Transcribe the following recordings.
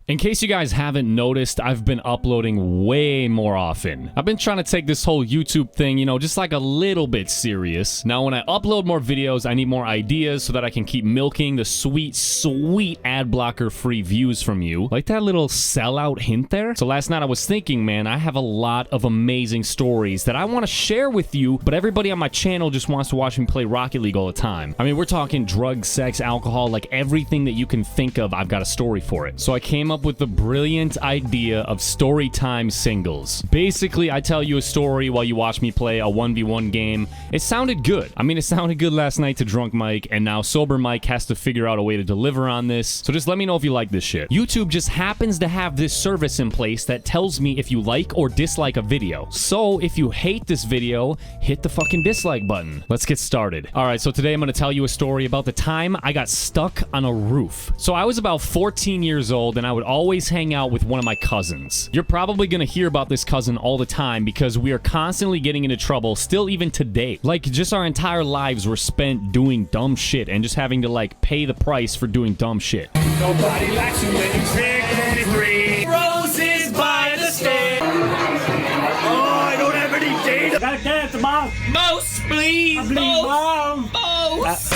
In case you guys haven't noticed, I've been uploading way more often. I've been trying to take this whole YouTube thing, you know, just like a little bit serious. Now, when I upload more videos, I need more ideas so that I can keep milking the sweet, sweet ad blocker free views from you. Like that little sellout hint there? So last night I was thinking, man, I have a lot of amazing stories that I want to share with you, but everybody on my channel just wants to watch me play Rocket League all the time. I mean, we're talking drugs, sex, alcohol, like everything that you can think of, I've got a story for it. So I came up with the brilliant idea of storytime singles. Basically, I tell you a story while you watch me play a 1v1 game. It sounded good. I mean, it sounded good last night to drunk Mike, and now sober Mike has to figure out a way to deliver on this. So just let me know if you like this shit. YouTube just happens to have this service in place that tells me if you like or dislike a video. So if you hate this video, hit the fucking dislike button. Let's get started. All right, so today I'm going to tell you a story about the time I got stuck on a roof. So I was about 14 years old, and I would always hang out with one of my cousins. You're probably gonna hear about this cousin all the time because we are constantly getting into trouble, still even today. Like, just our entire lives were spent doing dumb shit and just having to, like, pay the price for doing dumb shit. Nobody likes you when you take 23 roses by the stairs. Oh, I don't have any data. I gotta dance, Mom. Most, please. Most. Mom. Most.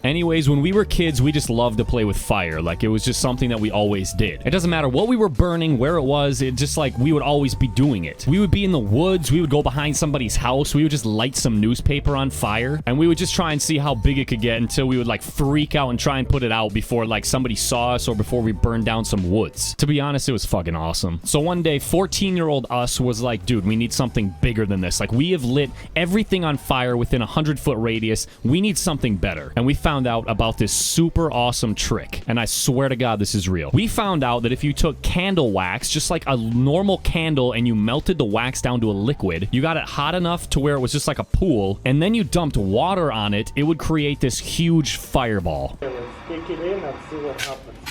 Anyways, when we were kids, we just loved to play with fire. Like, it was just something that we always did. It doesn't matter what we were burning, where it was, it just, like, we would always be doing it. We would be in the woods, we would go behind somebody's house, we would just light some newspaper on fire, and we would just try and see how big it could get until we would, like, freak out and try and put it out before, like, somebody saw us or before we burned down some woods. To be honest, it was fucking awesome. So one day, 14-year-old us was like, dude, we need something bigger than this. Like, we have lit everything on fire within a 100-foot radius. We need something better. And we found out about this super awesome trick, and I swear to God this is real. We found out that if you took candle wax, just like a normal candle, and you melted the wax down to a liquid, you got it hot enough to where it was just like a pool, and then you dumped water on it, it would create this huge fireball. Let's stick it in and see what happens.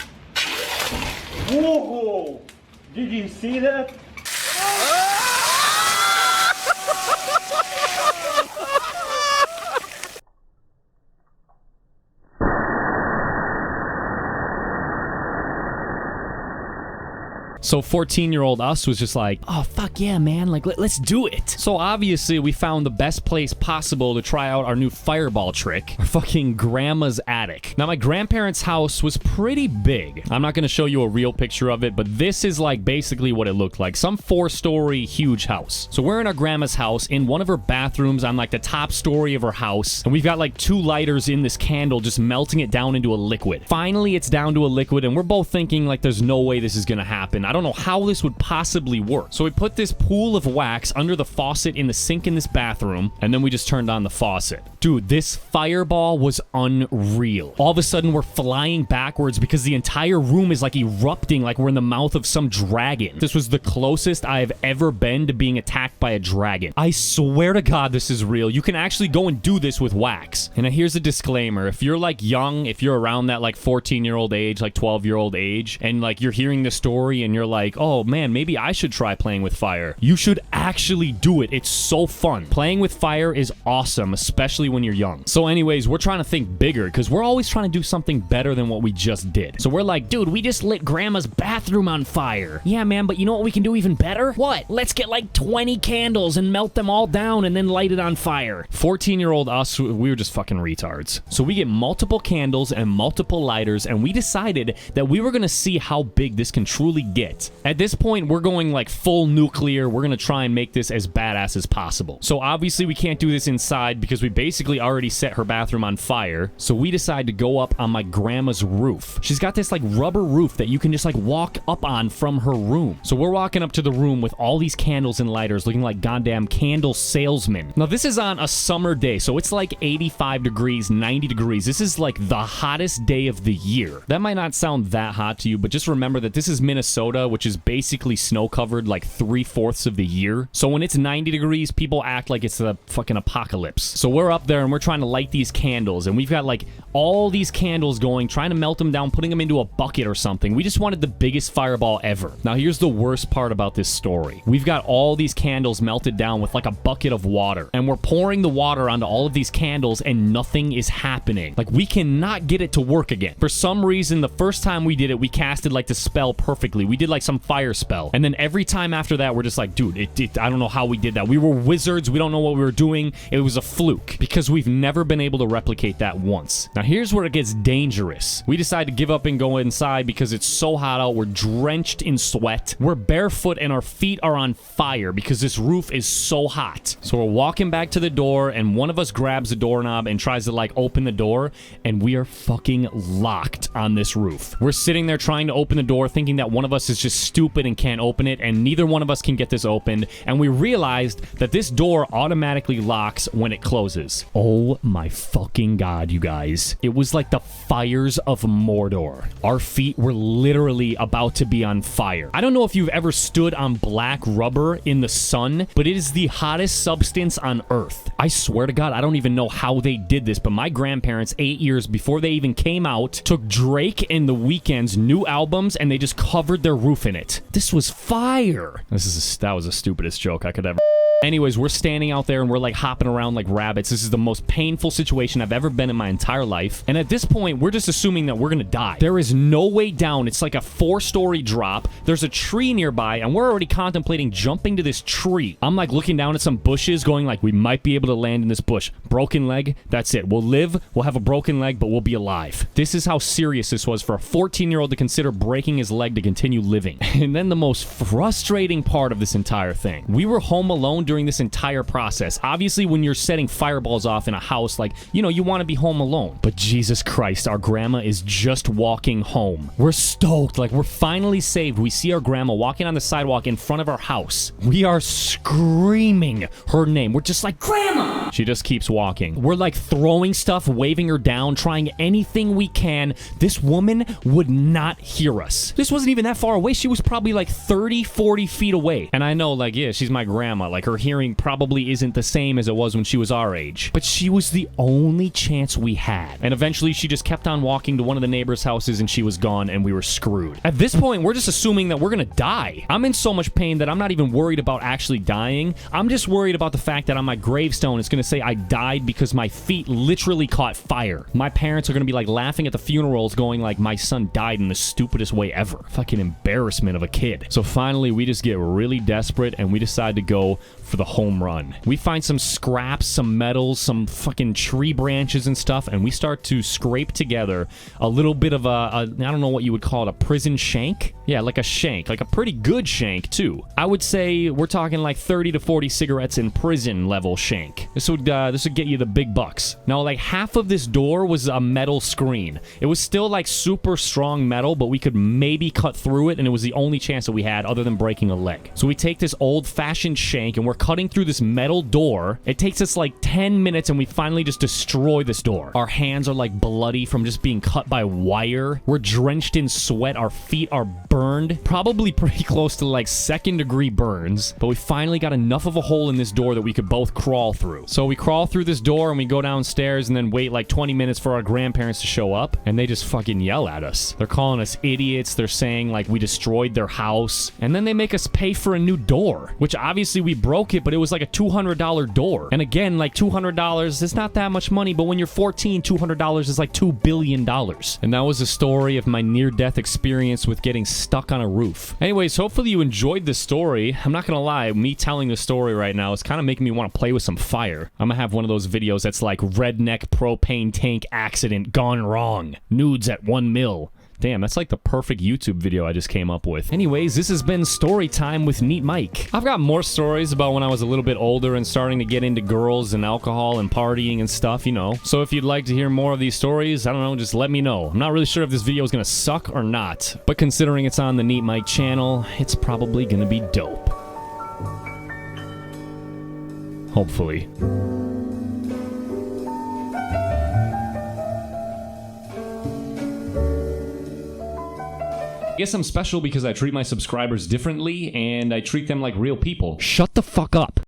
Whoa! Did you see that? So 14-year-old us was just like, oh, fuck yeah, man. Like, let's do it. So obviously, we found the best place possible to try out our new fireball trick, our fucking grandma's attic. Now, my grandparents' house was pretty big. I'm not going to show you a real picture of it, but this is like basically what it looked like. Some 4-story huge house. So we're in our grandma's house in one of her bathrooms on like the top story of her house. And we've got like 2 lighters in this candle just melting it down into a liquid. Finally, it's down to a liquid, and we're both thinking like there's no way this is going to happen. I don't know how this would possibly work. So we put this pool of wax under the faucet in the sink in this bathroom, and then we just turned on the faucet. Dude, this fireball was unreal. All of a sudden, we're flying backwards because the entire room is like erupting like we're in the mouth of some dragon. This was the closest I have ever been to being attacked by a dragon. I swear to God, this is real. You can actually go and do this with wax. And here's a disclaimer. If you're like young, if you're around that like 14-year-old age, like 12-year-old age, and like you're hearing the story and you're like, oh man, maybe I should try playing with fire. You should actually do it. It's so fun. Playing with fire is awesome, especially when you're young. So anyways, we're trying to think bigger because we're always trying to do something better than what we just did. So we're like, dude, we just lit grandma's bathroom on fire. Yeah, man, but you know what we can do even better? What? Let's get like 20 candles and melt them all down and then light it on fire. 14-year-old us, we were just fucking retards. So we get multiple candles and multiple lighters, and we decided that we were gonna see how big this can truly get. At this point, we're going like full nuclear. We're gonna try and make this as badass as possible. So obviously we can't do this inside because we basically already set her bathroom on fire. So we decide to go up on my grandma's roof. She's got this like rubber roof that you can just like walk up on from her room. So we're walking up to the room with all these candles and lighters looking like goddamn candle salesmen. Now this is on a summer day, so it's like 85 degrees, 90 degrees. This is like the hottest day of the year. That might not sound that hot to you, but just remember that this is Minnesota, which is basically snow covered like 3/4 of the year. So when it's 90 degrees, people act like it's the fucking apocalypse. So we're up there and we're trying to light these candles, and we've got like all these candles going, trying to melt them down, putting them into a bucket or something. We just wanted the biggest fireball ever. Now here's the worst part about this story. We've got all these candles melted down with like a bucket of water, and we're pouring the water onto all of these candles and nothing is happening. Like, we cannot get it to work again. For some reason, the first time we did it, we casted like the spell perfectly. We did like some fire spell, and then every time after that, we're just like, dude, I don't know how we did that. We were wizards. We don't know what we were doing. It was a fluke, because we've never been able to replicate that once. Now here's where it gets dangerous. We decide to give up and go inside because it's so hot out. We're drenched in sweat. We're barefoot and our feet are on fire because this roof is so hot. So we're walking back to the door, and one of us grabs the doorknob and tries to like open the door, and we are fucking locked on this roof. We're sitting there trying to open the door, thinking that one of us is just stupid and can't open it, and neither one of us can get this opened, and we realized that this door automatically locks when it closes. Oh my fucking god, you guys. It was like the fires of Mordor. Our feet were literally about to be on fire. I don't know if you've ever stood on black rubber in the sun, but it is the hottest substance on earth. I swear to god, I don't even know how they did this, but my grandparents, 8 years before they even came out, took Drake and The Weeknd's new albums and they just covered their roof in it. This was fire. That was the stupidest joke I could ever. Anyways, we're standing out there and we're like hopping around like rabbits. This is the most painful situation I've ever been in my entire life. And at this point, we're just assuming that we're gonna die. There is no way down. It's like a 4-story drop. There's a tree nearby, and we're already contemplating jumping to this tree. I'm like looking down at some bushes going like, we might be able to land in this bush. Broken leg, that's it. We'll live, we'll have a broken leg, but we'll be alive. This is how serious this was for a 14-year-old to consider breaking his leg to continue living. And then the most frustrating part of this entire thing. We were home alone during this entire process. Obviously, when you're setting fireballs off in a house, like, you know, you want to be home alone. But Jesus Christ, our grandma is just walking home. We're stoked, like we're finally saved. We see our grandma walking on the sidewalk in front of our house. We are screaming her name. We're just like, Grandma! She just keeps walking. We're like throwing stuff, waving her down, trying anything we can. This woman would not hear us. This wasn't even that far away. She was probably like 30, 40 feet away. And I know, like, yeah, she's my grandma. Like, her hearing probably isn't the same as it was when she was our age. But she was the only chance we had. And eventually she just kept on walking to one of the neighbors' houses and she was gone and we were screwed. At this point, we're just assuming that we're gonna die. I'm in so much pain that I'm not even worried about actually dying. I'm just worried about the fact that on my gravestone it's gonna say I died because my feet literally caught fire. My parents are gonna be like laughing at the funerals going like, my son died in the stupidest way ever. Fucking embarrassment of a kid. So finally we just get really desperate and we decide to go for the home run. We find some scraps, some metals, some fucking tree branches and stuff, and we start to scrape together a little bit of I don't know what you would call it, a prison shank? Yeah, like a shank, like a pretty good shank too. I would say we're talking like 30 to 40 cigarettes in prison level shank. This would get you the big bucks. Now, like half of this door was a metal screen. It was still like super strong metal, but we could maybe cut through it, and it was the only chance that we had other than breaking a leg. So we take this old-fashioned shank and we're cutting through this metal door. It takes us like 10 minutes and we finally just destroy this door. Our hands are like bloody from just being cut by wire. We're drenched in sweat. Our feet are burned. Probably pretty close to like 2nd-degree burns. But we finally got enough of a hole in this door that we could both crawl through. So we crawl through this door and we go downstairs and then wait like 20 minutes for our grandparents to show up. And they just fucking yell at us. They're calling us idiots. They're saying like we destroyed their house. And then they make us pay for a new door, which obviously we broke it, but it was like a $200 door. And again, like $200 is not that much money, but when you're 14, $200 is like $2 billion. And that was the story of my near-death experience with getting stuck on a roof. Anyways, hopefully you enjoyed this story. I'm not gonna lie, me telling the story right now is kind of making me want to play with some fire. I'm gonna have one of those videos that's like redneck propane tank accident gone wrong. Nudes at 1 mil. Damn, that's like the perfect YouTube video I just came up with. Anyways, this has been Storytime with NeatMike. I've got more stories about when I was a little bit older and starting to get into girls and alcohol and partying and stuff, you know. So if you'd like to hear more of these stories, I don't know, just let me know. I'm not really sure if this video is gonna suck or not, but considering it's on the NeatMike channel, it's probably gonna be dope. Hopefully. I guess I'm special because I treat my subscribers differently and I treat them like real people. Shut the fuck up.